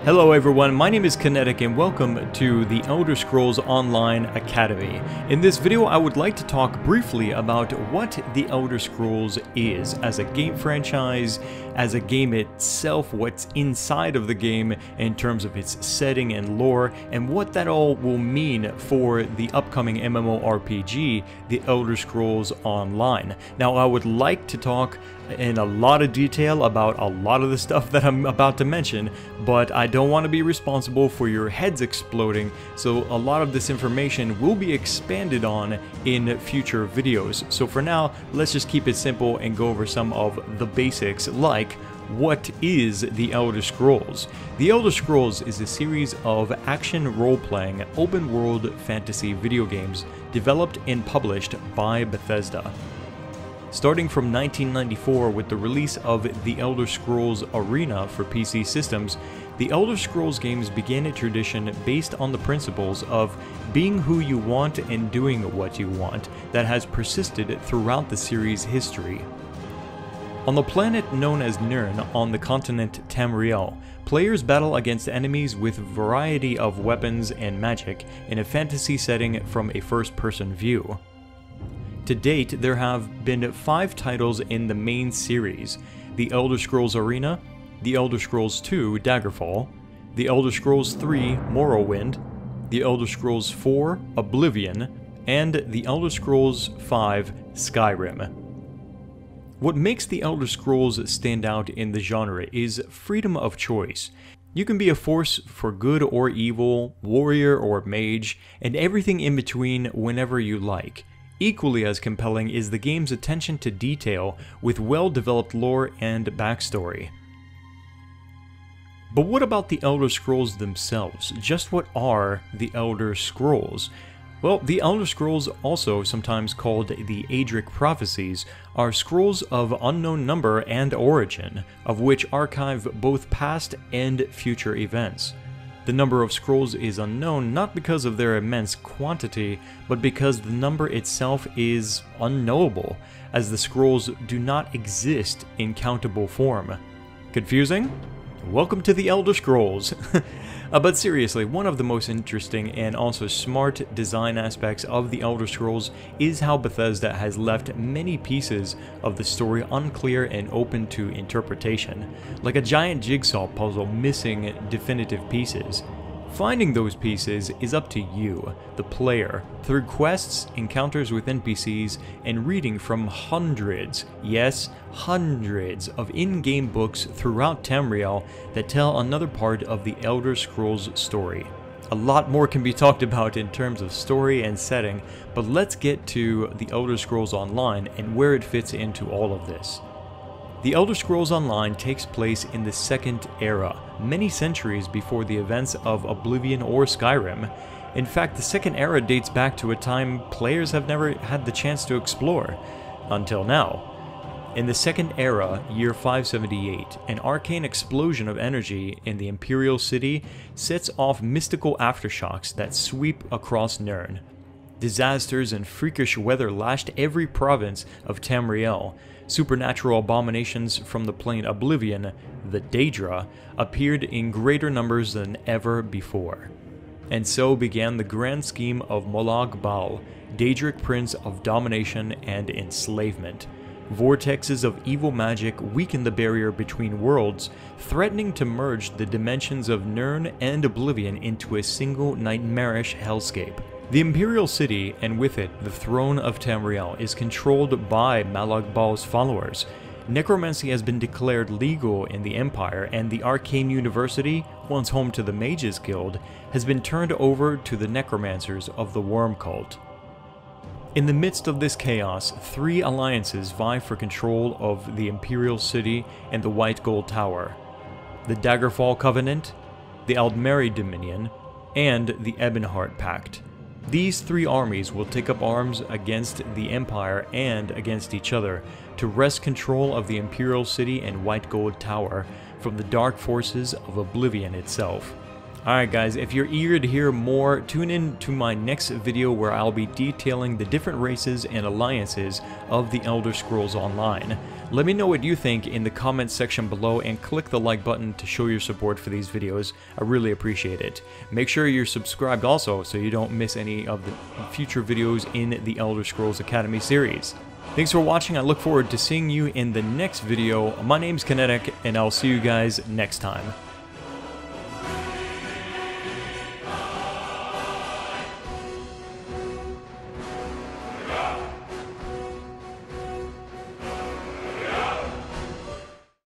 Hello everyone, my name is Kinetic and welcome to the Elder Scrolls Online Academy. In this video I would like to talk briefly about what the Elder Scrolls is as a game franchise, as a game itself, what's inside of the game in terms of its setting and lore, and what that all will mean for the upcoming MMORPG, the Elder Scrolls Online. Now I would like to talk in a lot of detail about a lot of the stuff that I'm about to mention, but I don't want to be responsible for your heads exploding, so a lot of this information will be expanded on in future videos. So for now, let's just keep it simple and go over some of the basics, like what is the Elder Scrolls? The Elder Scrolls is a series of action role-playing, open-world fantasy video games developed and published by Bethesda. Starting from 1994 with the release of The Elder Scrolls Arena for PC systems, the Elder Scrolls games began a tradition based on the principles of being who you want and doing what you want that has persisted throughout the series' history. On the planet known as Nirn on the continent Tamriel, players battle against enemies with a variety of weapons and magic in a fantasy setting from a first-person view. To date, there have been 5 titles in the main series: The Elder Scrolls Arena, The Elder Scrolls II Daggerfall, The Elder Scrolls III Morrowind, The Elder Scrolls IV Oblivion, and The Elder Scrolls V Skyrim. What makes The Elder Scrolls stand out in the genre is freedom of choice. You can be a force for good or evil, warrior or mage, and everything in between whenever you like. Equally as compelling is the game's attention to detail with well-developed lore and backstory. But what about the Elder Scrolls themselves? Just what are the Elder Scrolls? Well, the Elder Scrolls, also sometimes called the Adric Prophecies, are scrolls of unknown number and origin, of which archive both past and future events. The number of scrolls is unknown not because of their immense quantity, but because the number itself is unknowable, as the scrolls do not exist in countable form. Confusing? Welcome to the Elder Scrolls! But seriously, one of the most interesting and also smart design aspects of the Elder Scrolls is how Bethesda has left many pieces of the story unclear and open to interpretation, like a giant jigsaw puzzle missing definitive pieces. Finding those pieces is up to you, the player, through quests, encounters with NPCs, and reading from hundreds, yes, hundreds of in-game books throughout Tamriel that tell another part of the Elder Scrolls story. A lot more can be talked about in terms of story and setting, but let's get to the Elder Scrolls Online and where it fits into all of this. The Elder Scrolls Online takes place in the Second Era, many centuries before the events of Oblivion or Skyrim. In fact, the Second Era dates back to a time players have never had the chance to explore, until now. In the Second Era, year 578, an arcane explosion of energy in the Imperial City sets off mystical aftershocks that sweep across Nirn. Disasters and freakish weather lashed every province of Tamriel. Supernatural abominations from the plane Oblivion, the Daedra, appeared in greater numbers than ever before. And so began the grand scheme of Molag Bal, Daedric Prince of domination and enslavement. Vortexes of evil magic weakened the barrier between worlds, threatening to merge the dimensions of Nirn and Oblivion into a single nightmarish hellscape. The Imperial City, and with it the throne of Tamriel, is controlled by Molag Bal's followers. Necromancy has been declared legal in the Empire, and the Arcane University, once home to the Mages Guild, has been turned over to the necromancers of the Worm Cult. In the midst of this chaos, 3 alliances vie for control of the Imperial City and the White Gold Tower: the Daggerfall Covenant, the Aldmeri Dominion, and the Ebonheart Pact. These 3 armies will take up arms against the Empire and against each other to wrest control of the Imperial City and White Gold Tower from the dark forces of Oblivion itself. Alright guys, if you're eager to hear more, tune in to my next video where I'll be detailing the different races and alliances of the Elder Scrolls Online. Let me know what you think in the comments section below and click the like button to show your support for these videos. I really appreciate it. Make sure you're subscribed also so you don't miss any of the future videos in the Elder Scrolls Academy series. Thanks for watching. I look forward to seeing you in the next video. My name's Kinetic, and I'll see you guys next time.